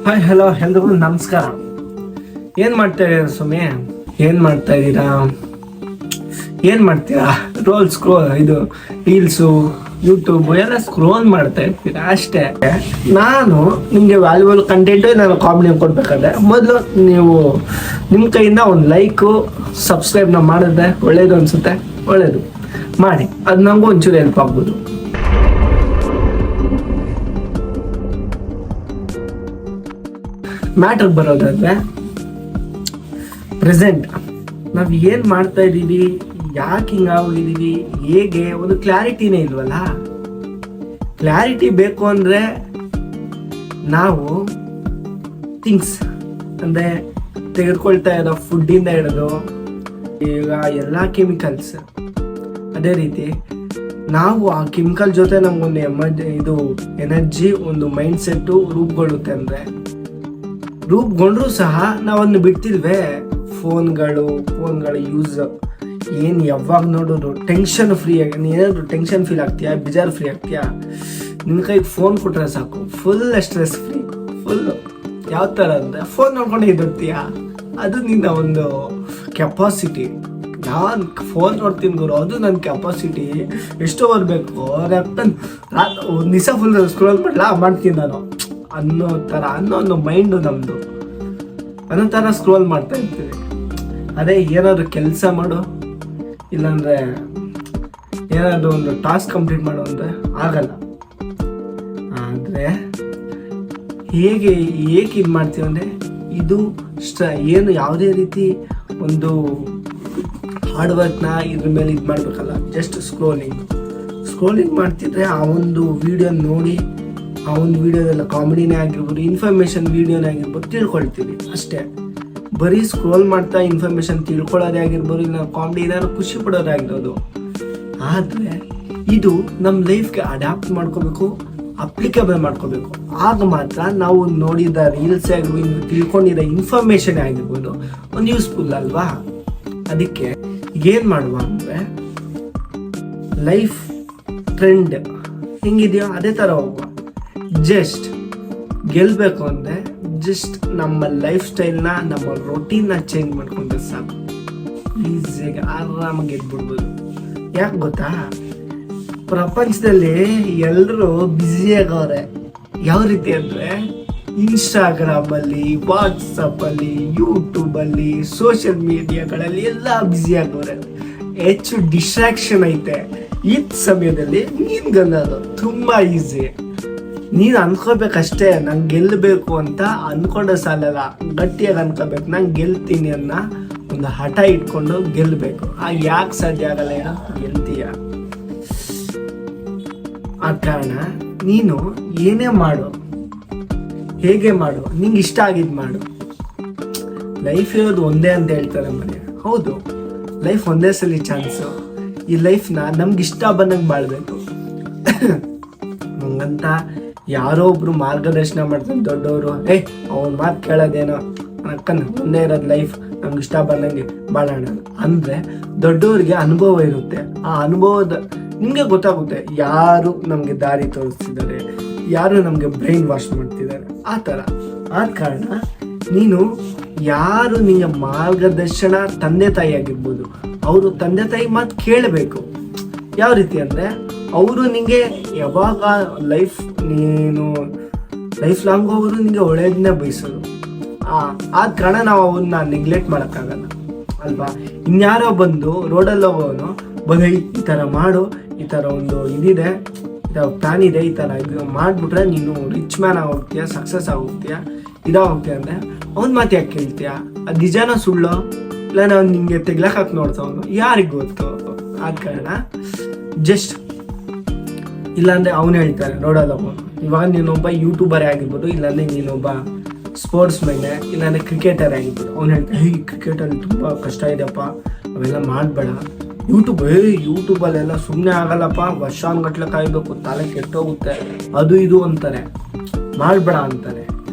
Hi hello ಎಲ್ರಿಗೂ ನಮಸ್ಕಾರ. ಏನು ಮಾಡ್ತಾ ಇದ್ದೀರಾ ಸ್ವಾಮಿ? ಏನು ಮಾಡ್ತಾ ಇದ್ದೀರಾ? ಏನು ಮಾಡ್ತೀರಾ? ಇದು ರೀಲ್ಸು ಯೂಟ್ಯೂಬ್ ಎಲ್ಲ ಸ್ಕ್ರೋಲ್ ಮಾಡ್ತಾ ಇರ್ತೀರಾ ಅಷ್ಟೇ. ನಾನು ನಿಮಗೆ ವ್ಯಾಲ್ಯೂಬಲ್ ಕಂಟೆಂಟು ನಾನು ಕಾಮಿಡಿ ಕೊಡ್ಬೇಕಾದ್ರೆ ಮೊದಲು ನೀವು ನಿಮ್ಮ ಕೈಯಿಂದ ಒಂದು ಲೈಕು ಸಬ್ಸ್ಕ್ರೈಬ್ನ ಮಾಡಿದ್ರೆ ಒಳ್ಳೇದು ಅನಿಸುತ್ತೆ. ಒಳ್ಳೇದು ಮಾಡಿ, ಅದು ನಮಗೂ ಒಂಚೂರು ಹೆಲ್ಪ್ ಆಗ್ಬೋದು. ಮ್ಯಾಟ್ರಿಗೆ ಬರೋದಾದ್ರೆ, ಪ್ರೆಸೆಂಟ್ ನಾವು ಏನು ಮಾಡ್ತಾ ಇದ್ದೀವಿ, ಯಾಕೆ ಹಿಂಗಾಗಿದ್ದೀವಿ, ಹೇಗೆ ಒಂದು ಕ್ಲಾರಿಟಿನೇ ಇಲ್ವಲ್ಲ. ಕ್ಲಾರಿಟಿ ಬೇಕು ಅಂದರೆ ನಾವು ಥಿಂಗ್ಸ್ ಅಂದರೆ ತೆಗೆದುಕೊಳ್ತಾ ಇರೋ ಫುಡ್ಡಿಂದ ಹಿಡಿದು ಈಗ ಎಲ್ಲ ಕೆಮಿಕಲ್ಸ್, ಅದೇ ರೀತಿ ನಾವು ಆ ಕೆಮಿಕಲ್ ಜೊತೆ ನಮಗೊಂದು ಎನರ್ಜಿ ಒಂದು ಮೈಂಡ್ ಸೆಟ್ಟು ರೂಪುಗೊಳ್ಳುತ್ತೆ. ಅಂದರೆ ರೂಪುಗೊಂಡ್ರೂ ಸಹ ನಾವನ್ನು ಬಿಡ್ತಿಲ್ವೇ. ಫೋನ್ಗಳ ಯೂಸ್ ಏನು ಯಾವಾಗ ನೋಡೋದು ಟೆನ್ಷನ್ ಫ್ರೀ ಆಗಿ, ನೀನೇನಾದ್ರು ಟೆನ್ಷನ್ ಫೀಲ್ ಆಗ್ತೀಯಾ, ಬೇಜಾರು ಫ್ರೀ ಆಗ್ತೀಯಾ, ನಿನ್ನ ಕೈಗೆ ಫೋನ್ ಕೊಟ್ಟರೆ ಸಾಕು, ಫುಲ್ ಸ್ಟ್ರೆಸ್ ಫ್ರೀ. ಫುಲ್ಲು ಯಾವ ಥರ ಅಂದರೆ ಫೋನ್ ನೋಡ್ಕೊಂಡು ಇದಿರ್ತೀಯಾ, ಅದು ನಿನ್ನ ಒಂದು ಕೆಪಾಸಿಟಿ. ನಾನು ಫೋನ್ ನೋಡ್ತೀನಿ ಗುರು, ಅದು ನನ್ನ ಕೆಪಾಸಿಟಿ. ಎಷ್ಟು ಬರಬೇಕು ಒಂದು ದಿವಸ ಫುಲ್ ಸ್ಕ್ರೋಲ್ ಮಾಡ್ತೀನಿ ನಾನು ಅನ್ನೋ ಒಂದು ಮೈಂಡು ನಮ್ಮದು. ಅನ್ನೋ ಥರ ಸ್ಕ್ರೋಲ್ ಮಾಡ್ತಾ ಇರ್ತೀವಿ. ಅದೇ ಏನಾದರೂ ಕೆಲಸ ಮಾಡು, ಇಲ್ಲಾಂದರೆ ಏನಾದರೂ ಒಂದು ಟಾಸ್ಕ್ ಕಂಪ್ಲೀಟ್ ಮಾಡು ಅಂದರೆ ಆಗಲ್ಲ. ಆದರೆ ಹೇಗೆ ಇದು ಮಾಡ್ತೀವಿ ಅಂದರೆ, ಇದು ಏನು ಯಾವುದೇ ರೀತಿ ಒಂದು ಹಾರ್ಡ್ ವರ್ಕ್ನ ಇದ್ರ ಮೇಲೆ ಇದು ಮಾಡಬೇಕಲ್ಲ, ಜಸ್ಟ್ ಸ್ಕ್ರೋಲಿಂಗ್ ಮಾಡ್ತಿದ್ರೆ ಆ ಒಂದು ವಿಡಿಯೋ ನೋಡಿ, ಆ ಒಂದು ವಿಡಿಯೋದೆಲ್ಲ ಕಾಮಿಡಿನೇ ಆಗಿರ್ಬೋದು, ಇನ್ಫಾರ್ಮೇಷನ್ ವಿಡಿಯೋನೇ ಆಗಿರ್ಬೋದು, ತಿಳ್ಕೊಳ್ತೀವಿ ಅಷ್ಟೇ. ಬರೀ ಸ್ಕ್ರೋಲ್ ಮಾಡ್ತಾ ಇನ್ಫಾರ್ಮೇಷನ್ ತಿಳ್ಕೊಳ್ಳೋದೇ ಆಗಿರ್ಬೋದು, ಇಲ್ಲ ಕಾಮಿಡಿ ಏನಾದ್ರು ಖುಷಿ ಪಡೋದೇ ಆಗಿರೋದು. ಆದರೆ ಇದು ನಮ್ಮ ಲೈಫ್ಗೆ ಅಡ್ಯಾಪ್ಟ್ ಮಾಡ್ಕೋಬೇಕು, ಅಪ್ಲಿಕೇಬಲ್ ಮಾಡ್ಕೋಬೇಕು. ಆಗ ಮಾತ್ರ ನಾವು ನೋಡಿದ ರೀಲ್ಸ್ ಆಗಿರ್ಬೋದು, ತಿಳ್ಕೊಂಡಿರೋ ಇನ್ಫಾರ್ಮೇಷನ್ ಆಗಿರ್ಬೋದು ಒಂದು ಯೂಸ್ಫುಲ್ ಅಲ್ವಾ. ಅದಕ್ಕೆ ಏನು ಮಾಡುವ ಅಂದರೆ, ಲೈಫ್ ಟ್ರೆಂಡ್ ಹೆಂಗಿದೆಯೋ ಅದೇ ಥರ ಹೋಗುವ. ಜಸ್ಟ್ ಗೆಲ್ಲಬೇಕು ಅಂದರೆ ಜಸ್ಟ್ ನಮ್ಮ ಲೈಫ್ ಸ್ಟೈಲ್ನ, ನಮ್ಮ ರೊಟೀನ್ನ ಚೇಂಜ್ ಮಾಡ್ಕೊಂಡ್ರೆ ಸಾಕು, ಈಸಿಯಾಗಿ ಆರಾಮಾಗಿ ಗೆದ್ಬಿಡ್ಬೋದು. ಯಾಕೆ ಗೊತ್ತಾ, ಪ್ರಪಂಚದಲ್ಲಿ ಎಲ್ಲರೂ ಬ್ಯುಸಿಯಾಗವ್ರೆ. ಯಾವ ರೀತಿ ಅಂದರೆ, ಇನ್ಸ್ಟಾಗ್ರಾಮಲ್ಲಿ, ವಾಟ್ಸಪ್ಪಲ್ಲಿ, ಯೂಟ್ಯೂಬಲ್ಲಿ, ಸೋಷಿಯಲ್ ಮೀಡಿಯಾಗಳಲ್ಲಿ ಎಲ್ಲ ಬ್ಯುಸಿಯಾಗವ್ರೆ. ಹೆಚ್ಚು ಡಿಸ್ಟ್ರಾಕ್ಷನ್ ಐತೆ. ಈ ಸಮಯದಲ್ಲಿ ನೀನು ಗೆಲ್ಲೋದು ತುಂಬ ಈಸಿ. ನೀನು ಅನ್ಕೋಬೇಕಷ್ಟೇ, ನಂಗೆ ಗೆಲ್ಲಬೇಕು ಅಂತ ಅನ್ಕೊಂಡ್ರೆ ಸಾಲಲ್ಲ, ಗಟ್ಟಿಯಾಗಿ ಅನ್ಕೋಬೇಕು. ನಂಗೆ ಗೆಲ್ತೀನಿ ಅನ್ನೋ ಒಂದು ಹಠ ಇಟ್ಕೊಂಡು ಗೆಲ್ಲಬೇಕು. ಯಾಕೆ ಸಾಧ್ಯ ಆಗಲ್ಲ ಹೇಳ, ಗೆಲ್ತೀಯ. ಆ ಕಾರಣ ನೀನು ಏನೇ ಮಾಡು, ಹೇಗೆ ಮಾಡು, ನಿಂಗೆ ಇಷ್ಟ ಆಗಿದ್ದು ಮಾಡು. ಲೈಫ್ ಇರೋದು ಒಂದೇ ಅಂತ ಹೇಳ್ತಾರೆ ಮನೆ. ಹೌದು, ಲೈಫ್ ಒಂದೇ ಸಲ ಚಾನ್ಸು. ಈ ಲೈಫ್ನ ನಮ್ಗೆ ಇಷ್ಟ ಬಂದಂಗೆ ಬಾಳ್ಬೇಕು. ಹಂಗಂತ ಯಾರೋ ಒಬ್ರು ಮಾರ್ಗದರ್ಶನ ಮಾಡ್ತಾರೆ ದೊಡ್ಡವರು, ಅವನ ಮಾತು ಕೇಳೋದೇನೋ ಅಕ್ಕನ, ಒಂದೇ ಇರೋದು ಲೈಫ್, ನಮ್ಗೆ ಇಷ್ಟ ಬಂದಂಗೆ ಬಾಳೋಣ ಅಂದರೆ ದೊಡ್ಡವ್ರಿಗೆ ಅನುಭವ ಇರುತ್ತೆ. ಆ ಅನುಭವದ ನಿಮಗೆ ಗೊತ್ತಾಗುತ್ತೆ ಯಾರು ನಮಗೆ ದಾರಿ ತೋರಿಸ್ತಿದ್ದಾರೆ, ಯಾರು ನಮಗೆ ಬ್ರೈನ್ ವಾಶ್ ಮಾಡ್ತಿದ್ದಾರೆ, ಆ ಥರ. ಆದ ಕಾರಣ ನೀನು ಯಾರು ನಿನ್ನ ಮಾರ್ಗದರ್ಶನ, ತಂದೆ ತಾಯಿ ಆಗಿರ್ಬೋದು, ಅವರು ತಂದೆ ತಾಯಿ ಮಾತು ಕೇಳಬೇಕು. ಯಾವ ರೀತಿ ಅಂದರೆ, ಅವರು ನಿಂಗೆ ಯಾವಾಗ ನೀನು ಲೈಫ್ ಲಾಂಗ್ ಅವರು ನಿಂಗೆ ಒಳ್ಳೆಯದನ್ನೇ ಬಯಸೋದು. ಆದ ಕಾರಣ ನಾವು ಅವನ್ನ ನೆಗ್ಲೆಕ್ಟ್ ಮಾಡೋಕ್ಕಾಗಲ್ಲ ಅಲ್ವಾ. ಇನ್ಯಾರೋ ಬಂದು ರೋಡಲ್ಲಿ ಹೋಗೋನು ಈ ಥರ ಮಾಡು, ಈ ಥರ ಒಂದು ಇದಿದೆ, ಈ ಥರ ಪ್ಲಾನ್ ಇದೆ, ಈ ಥರ ಇದು ಮಾಡಿಬಿಟ್ರೆ ನೀನು ರಿಚ್ ಮ್ಯಾನ್ ಆಗೋಗ್ತೀಯ, ಸಕ್ಸಸ್ ಆಗೋಗ್ತೀಯ, ಇದಾಗೋಗ್ತೀಯ ಅಂದರೆ ಅವ್ನ ಮಾತು ಯಾಕೆ ಕೇಳ್ತೀಯ? ಅದು ನಿಜಾನ ಸುಳ್ಳೋ, ಇಲ್ಲ ನಾವು ನಿಂಗೆ ತೆಗ್ಲಕ್ಕೆ ನೋಡ್ತಾವನು, ಯಾರಿಗೆ ಗೊತ್ತು. ಆದ ಕಾರಣ ಜಸ್ಟ್ ಇಲ್ಲಾಂದರೆ ಅವನು ಹೇಳ್ತಾರೆ ರೋಡಲ್ಲಿ ಹೋಗೋನು. ಇವಾಗ ನೀನೊಬ್ಬ ಯೂಟ್ಯೂಬರ್ ಆಗಿರ್ಬೋದು, ಇಲ್ಲಾಂದರೆ ನೀನೊಬ್ಬ ಸ್ಪೋರ್ಟ್ಸ್ ಮ್ಯಾನೆ, ಇಲ್ಲಾಂದರೆ ಕ್ರಿಕೆಟರ್ ಆಗಿರ್ಬೋದು. ಅವ್ನು ಹೇಳ್ತಾರೆ, ಕ್ರಿಕೆಟಲ್ಲಿ ತುಂಬ ಕಷ್ಟ ಇದೆಯಪ್ಪ, ಅವೆಲ್ಲ ಮಾಡಬೇಡ. ಯೂಟ್ಯೂಬಲ್ಲೆಲ್ಲ ಸುಮ್ಮನೆ ಆಗಲ್ಲಪ್ಪ, ವರ್ಷಾನ್ಗಟ್ಲೆ ಕಾಯಬೇಕು, ತಲೆ ಕೆಟ್ಟೋಗುತ್ತೆ, ಅದು ಇದು ಅಂತಾರೆ, ಮಾಡಬೇಡ ಅಂತಾರೆ.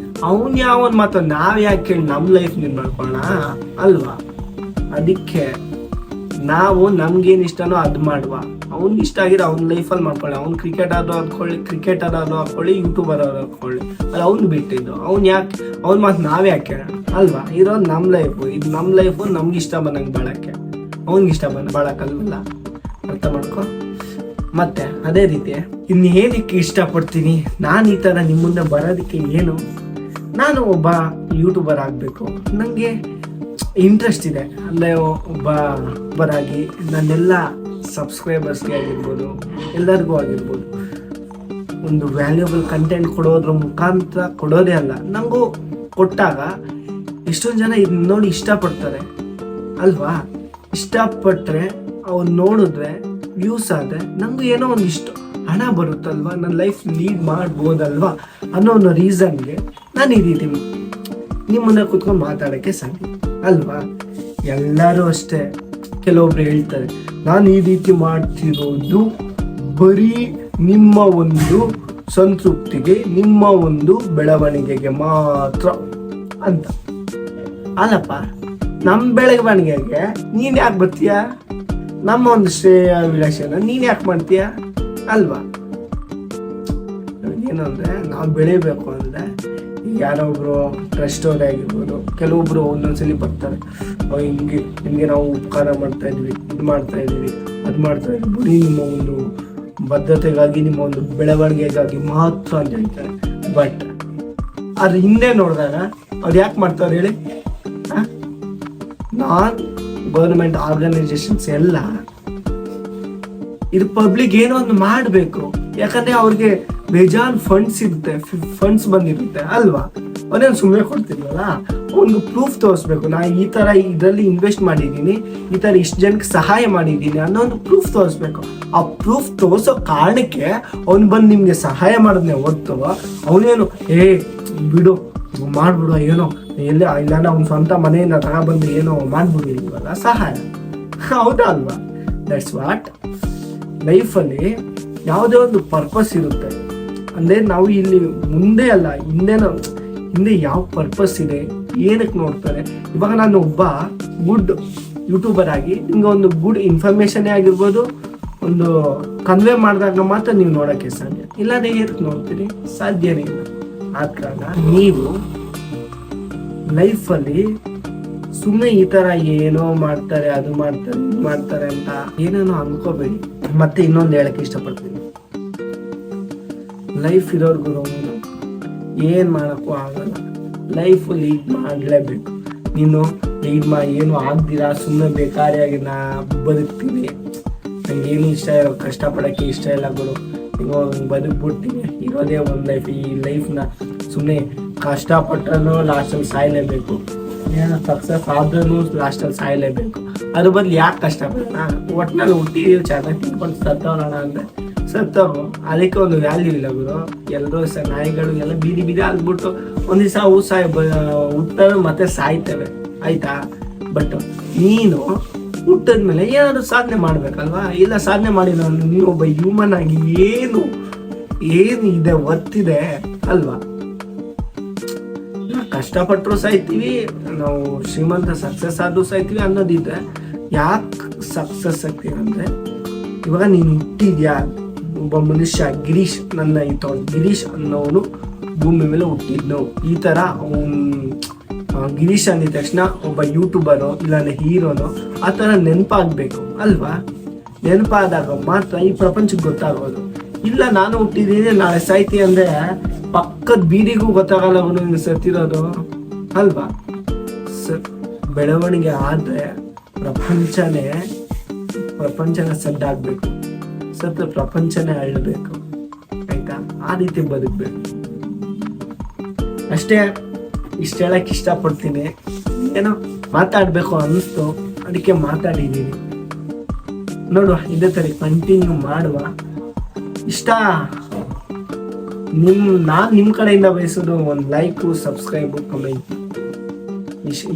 ಅವನು ಯಾವನ್ ಮಾತ್ರ ನಾವು ಯಾಕೆ ಕೇಳಿ ನಮ್ಮ ಲೈಫ್ ನೀನು ಮಾಡ್ಕೊಳ್ಳೋಣ ಅಲ್ವಾ. ಅದಕ್ಕೆ ನಾವು ನಮ್ಗೇನು ಇಷ್ಟನೋ ಅದು ಮಾಡುವ. ಅವ್ನಿಗೆ ಇಷ್ಟ ಆಗಿದೆ ಅವ್ನ ಲೈಫಲ್ಲಿ ಮಾಡ್ಕೊಳ್ಳಿ. ಅವ್ನು ಕ್ರಿಕೆಟರ್ ಹಾಕೊಳ್ಳಿ, ಯೂಟ್ಯೂಬರ್ ಹಾಕೊಳ್ಳಿ, ಅದು ಅವ್ನು ಬಿಟ್ಟಿದ್ದು. ಅವ್ನ ಮಾತು ನಾವೇ ಯಾಕೆ ಅಲ್ವಾ? ಇರೋದು ನಮ್ಮ ಲೈಫು, ಇದು ನಮ್ಮ ಲೈಫು, ನಮ್ಗೆ ಇಷ್ಟ ಬಂದಂಗೆ ಬಾಳಕ್ಕೆ, ಅವ್ನಿಗೆ ಇಷ್ಟ ಬಂದ ಬಾಳಕ್ಕಲ್ವಲ್ಲ, ಅರ್ಥ ಮಾಡ್ಕೊ. ಮತ್ತೆ ಅದೇ ರೀತಿ ಇನ್ನೇನಕ್ಕೆ ಇಷ್ಟಪಡ್ತೀನಿ ನಾನು ಈ ಥರ ನಿಮ್ಮ ಮುಂದೆ ಬರೋದಕ್ಕೆ ಏನು, ನಾನು ಒಬ್ಬ ಯೂಟ್ಯೂಬರ್ ಆಗಬೇಕು, ನನಗೆ ಇಂಟ್ರೆಸ್ಟ್ ಇದೆ. ಅಂದರೆ ಒಬ್ಬರಾಗಿ ನನ್ನೆಲ್ಲ ಸಬ್ಸ್ಕ್ರೈಬರ್ಸ್ಗೆ ಆಗಿರ್ಬೋದು, ಎಲ್ಲರಿಗೂ ಆಗಿರ್ಬೋದು, ಒಂದು ವ್ಯಾಲ್ಯೂಬಲ್ ಕಂಟೆಂಟ್ ಕೊಡೋದ್ರ ಮುಖಾಂತರ ಕೊಡೋದೇ ಅಲ್ಲ, ನನಗೂ ಕೊಟ್ಟಾಗ ಎಷ್ಟೊಂದು ಜನ ಇದನ್ನ ನೋಡಿ ಇಷ್ಟಪಡ್ತಾರೆ ಅಲ್ವಾ? ಇಷ್ಟಪಟ್ಟರೆ ಅವ್ರು ನೋಡಿದ್ರೆ ವ್ಯೂಸ್ ಆದರೆ ನನಗೂ ಏನೋ ಒಂದು ಹಣ ಬರುತ್ತಲ್ವ, ನನ್ನ ಲೈಫ್ ಲೀಡ್ ಮಾಡ್ಬೋದಲ್ವಾ ಅನ್ನೋ ಒಂದು ರೀಸನ್ಗೆ ನಾನು ಈ ರೀತಿ ನಿಮ್ಮ ಮುಂದೆ ಕೂತ್ಕೊಂಡು ಮಾತಾಡೋಕ್ಕೆ ಸಾಧ್ಯ ಅಲ್ವಾ? ಎಲ್ಲರೂ ಅಷ್ಟೇ. ಕೆಲವೊಬ್ರು ಹೇಳ್ತಾರೆ ನಾನು ಈ ರೀತಿ ಮಾಡ್ತಿರೋದು ಬರೀ ನಿಮ್ಮ ಒಂದು ಸಂತೃಪ್ತಿಗೆ, ನಿಮ್ಮ ಒಂದು ಬೆಳವಣಿಗೆಗೆ ಮಾತ್ರ ಅಂತ. ಅಲ್ಲಪ್ಪ, ನಮ್ಮ ಬೆಳವಣಿಗೆಗೆ ನೀನು ಯಾಕೆ ಬರ್ತೀಯ? ನಮ್ಮ ಒಂದು ಶ್ರೇಯ ವಿಲಾಸನ ನೀನು ಯಾಕೆ ಮಾಡ್ತೀಯ ಅಲ್ವಾ? ಏನಂದ್ರೆ ನಾವು ಬೆಳಿಬೇಕು ಅಂದರೆ ಯಾರೊಬ್ರು ಟ್ರಸ್ಟ್ ಅವರೇ ಆಗಿರ್ಬೋದು, ಕೆಲವೊಬ್ರು ಒಂದೊಂದ್ಸಲಿ ಬರ್ತಾರೆ, ಹಿಂಗೆ ನಾವು ಉಪಕಾರ ಮಾಡ್ತಾ ಇದ್ವಿ, ಇದು ಮಾಡ್ತಾ ಇದೀವಿ, ಅದು ಮಾಡ್ತಾ ಇದ್ವಿ, ಬರೀ ನಿಮ್ಮ ಒಂದು ಬದ್ಧತೆಗಾಗಿ, ನಿಮ್ಮ ಒಂದು ಬೆಳವಣಿಗೆಗಾಗಿ ಮಾತ್ರ ಅಂತ ಹೇಳ್ತಾರೆ. ಬಟ್ ಅದ್ರ ಹಿಂದೆ ನೋಡಿದಾಗ ಅವ್ರು ಯಾಕೆ ಮಾಡ್ತಾರೆ ಹೇಳಿ? ನಾನ್ ಗೌರ್ಮೆಂಟ್ ಆರ್ಗನೈಸೇಷನ್ಸ್ ಎಲ್ಲ ಇದು ಪಬ್ಲಿಕ್ ಏನೋ ಒಂದು ಮಾಡಬೇಕು, ಯಾಕಂದ್ರೆ ಅವ್ರಿಗೆ ಬೇಜಾನ್ ಫಂಡ್ಸ್ ಬಂದಿರುತ್ತೆ ಅಲ್ವಾ? ಅವನೇನು ಸುಮ್ಮನೆ ಕೊಡ್ತಿದ್ವಲ್ಲ, ಅವ್ನಿಗೆ ಪ್ರೂಫ್ ತೋರಿಸ್ಬೇಕು, ನಾ ಈ ತರ ಇದರಲ್ಲಿ ಇನ್ವೆಸ್ಟ್ ಮಾಡಿದ್ದೀನಿ, ಈ ತರ ಇಷ್ಟು ಜನಕ್ಕೆ ಸಹಾಯ ಮಾಡಿದ್ದೀನಿ ಅನ್ನೋ ಒಂದು ಪ್ರೂಫ್ ತೋರಿಸ್ಬೇಕು. ಆ ಪ್ರೂಫ್ ತೋರಿಸೋ ಕಾರಣಕ್ಕೆ ಅವ್ನು ಬಂದು ನಿಮ್ಗೆ ಸಹಾಯ ಮಾಡೋದನ್ನೇ ಹೊರ್ತು ಅವನೇನು ಬಿಡು ಮಾಡ್ಬಿಡು ಏನೋ ಇಲ್ಲ ಅವ್ನ ಸ್ವಂತ ಮನೆಯಿಂದ ತಗೊಬಂದು ಏನೋ ಮಾಡ್ಬಿಡಿಲ್ವಲ್ಲ ಸಹಾಯ, ಹೌದಾ ಅಲ್ವಾ? ದಟ್ಸ್ ವಾಟ್ ಲೈಫಲ್ಲಿ ಯಾವುದೇ ಒಂದು ಪರ್ಪಸ್ ಇರುತ್ತೆ. ಅಂದರೆ ನಾವು ಇಲ್ಲಿ ಮುಂದೆ ಅಲ್ಲ ಹಿಂದೆ ಯಾವ ಪರ್ಪಸ್ ಇದೆ, ಏನಕ್ಕೆ ನೋಡ್ತಾರೆ. ಇವಾಗ ನಾನು ಒಬ್ಬ ಗುಡ್ ಯೂಟ್ಯೂಬರ್ ಆಗಿ ನಿಮ್ಗೆ ಒಂದು ಗುಡ್ ಇನ್ಫಾರ್ಮೇಶನ್ನೇ ಆಗಿರ್ಬೋದು, ಒಂದು ಕನ್ವೆ ಮಾಡಿದಾಗ ಮಾತ್ರ ನೀವು ನೋಡೋಕ್ಕೆ ಸಾಧ್ಯ, ಇಲ್ಲಾಂದ್ರೆ ಏನಕ್ಕೆ ನೋಡ್ತೀರಿ? ಸಾಧ್ಯನೇ ಇಲ್ಲ. ಆದ ಕಾರಣ ನೀವು ಲೈಫಲ್ಲಿ ಸುಮ್ಮನೆ ಈ ಥರ ಏನೋ ಮಾಡ್ತಾರೆ, ಅದು ಮಾಡ್ತಾರೆ, ಇದು ಮಾಡ್ತಾರೆ ಅಂತ ಏನೇನೋ ಅನ್ಕೋಬೇಡಿ. ಮತ್ತೆ ಇನ್ನೊಂದು ಹೇಳಕ್ಕೆ ಇಷ್ಟಪಡ್ತೀನಿ, ಲೈಫ್ ಇರೋರ್ಗು ಏನು ಮಾಡೋಕ್ಕೂ ಆಗಲ್ಲ, ಲೈಫ್ ಲೀಡ್ ಮಾಡಲೇಬೇಕು. ನೀನು ಲೀಡ್ ಮಾಡಿ ಏನು ಆಗ್ದಿರಾ ಸುಮ್ಮನೆ ಬೇಕಾರಿಯಾಗಿ ನಾ ಬದುಕ್ತೀನಿ, ನಂಗೆ ಏನು ಇಷ್ಟ ಇಲ್ಲ, ಕಷ್ಟಪಡೋಕ್ಕೆ ಇಷ್ಟ ಇಲ್ಲ ಗುರು, ನೀವು ಬದುಕ್ಬಿಡ್ತೀನಿ, ಇರೋದೇ ಒಂದು ಲೈಫ್, ಈ ಲೈಫ್ನ ಸುಮ್ಮನೆ ಕಷ್ಟಪಟ್ಟರೂ ಲಾಸ್ಟಲ್ಲಿ ಸಾಯಲೇಬೇಕು, ಏನೋ ಸಕ್ಸಸ್ ಆದ್ರೂ ಲಾಸ್ಟಲ್ಲಿ ಸಾಯಲೇಬೇಕು, ಅದ್ರ ಬದಲು ಯಾಕೆ ಕಷ್ಟಪಡೋಣ? ಒಟ್ಟಿನಲ್ಲಿ ಹುಟ್ಟಿದೀವಿ ಚೆನ್ನಾಗಿ ತಿನ್ಕೊಂಡು ಸತ್ತೋಣ ಅಂದರೆ ಸತ್ತೋಗು, ಅದಕ್ಕೆ ಒಂದು ವ್ಯಾಲ್ಯೂ ಇಲ್ಲ ಗುರು. ಎಲ್ಲರೂ ನಾಯಿಗಳು ಎಲ್ಲ ಬೀದಿ ಆಗ್ಬಿಟ್ಟು ಒಂದು ದಿವಸ ಹುಟ್ಟೋದು ಮತ್ತೆ ಸಾಯ್ತೇವೆ, ಆಯ್ತಾ? ಬಟ್ ನೀನು ಹುಟ್ಟಿದ್ಮೇಲೆ ಏನಾದ್ರು ಸಾಧನೆ ಮಾಡ್ಬೇಕಲ್ವಾ? ಇಲ್ಲ ಸಾಧನೆ ಮಾಡಿದ ನೀನು ಒಬ್ಬ ಹ್ಯೂಮನ್ ಆಗಿ ಏನು ಇದೆ ಒತ್ತಿದೆ ಅಲ್ವಾ? ಕಷ್ಟಪಟ್ಟರು ಸಾಯ್ತೀವಿ, ನಾವು ಶ್ರೀಮಂತ ಸಕ್ಸಸ್ ಆದ್ರೂ ಸಾಯ್ತೀವಿ ಅನ್ನೋದಿದ್ರೆ ಯಾಕೆ ಸಕ್ಸಸ್ ಆಗ್ತೀವಿ ಅಂದರೆ, ಇವಾಗ ನೀನು ಹುಟ್ಟಿದ್ಯಾ, ಒಬ್ಬ ಮನುಷ್ಯ ಗಿರೀಶ್, ಗಿರೀಶ್ ಅನ್ನೋನು ಭೂಮಿ ಮೇಲೆ ಹುಟ್ಟಿದ್ನು, ಈ ಥರ ಗಿರೀಶ್ ಅಂದಿದ ತಕ್ಷಣ ಒಬ್ಬ ಯೂಟ್ಯೂಬರು ಇಲ್ಲಾಂದ್ರೆ ಹೀರೋನು ಆ ಥರ ನೆನಪಾಗಬೇಕು ಅಲ್ವಾ? ನೆನಪಾದಾಗ ಮಾತ್ರ ಈ ಪ್ರಪಂಚಕ್ಕೆ ಗೊತ್ತಾಗೋದು. ಇಲ್ಲ ನಾನು ಹುಟ್ಟಿದ್ದೀನಿ ನಾಳೆ ಸಾಯ್ತಿ ಅಂದರೆ ಪಕ್ಕದ ಬೀದಿಗೂ ಗೊತ್ತಾಗಲ್ಲ ಅವನು ಸತ್ತಿರೋದು ಅಲ್ವಾ? ಬೆಳವಣಿಗೆ ಆದರೆ ಪ್ರಪಂಚನೇ ಸಡ್ಡಾಗಬೇಕು, ಸತ್ತ ಪ್ರಪಂಚನೇ ಅಳ್ಳಬೇಕು, ಆಯ್ತಾ? ಆ ರೀತಿ ಬದುಕಬೇಕು ಅಷ್ಟೇ. ಇಷ್ಟು ಹೇಳಕ್ಕೆ ಇಷ್ಟಪಡ್ತೀನಿ. ಏನೋ ಮಾತಾಡಬೇಕು ಅನ್ನಿಸ್ತು, ಅದಕ್ಕೆ ಮಾತಾಡಿದ್ದೀನಿ. ನೋಡುವ, ಇದೇ ಥರ ಕಂಟಿನ್ಯೂ ಮಾಡುವ. ಇಷ್ಟ ನಾನು ನಿಮ್ಮ ಕಡೆಯಿಂದ ಬಯಸೋದು ಒಂದು ಲೈಕು, ಸಬ್ಸ್ಕ್ರೈಬು, ಕಮೆಂಟ್.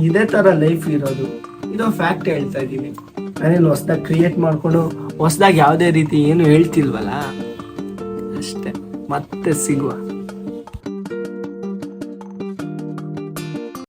ಇದೇ ಥರ ಲೈಫ್ ಇರೋದು, ಇದು ಫ್ಯಾಕ್ಟ್ ಹೇಳ್ತಾ ಇದ್ದೀನಿ. ನಾನೇನು ಹೊಸ್ದಾಗಿ ಕ್ರಿಯೇಟ್ ಮಾಡಿಕೊಂಡು ಹೊಸ್ದಾಗಿ ಯಾವುದೇ ರೀತಿ ಏನು ಹೇಳ್ತಿಲ್ವಲ್ಲ, ಅಷ್ಟೇ. ಮತ್ತೆ ಸಿಗುವ.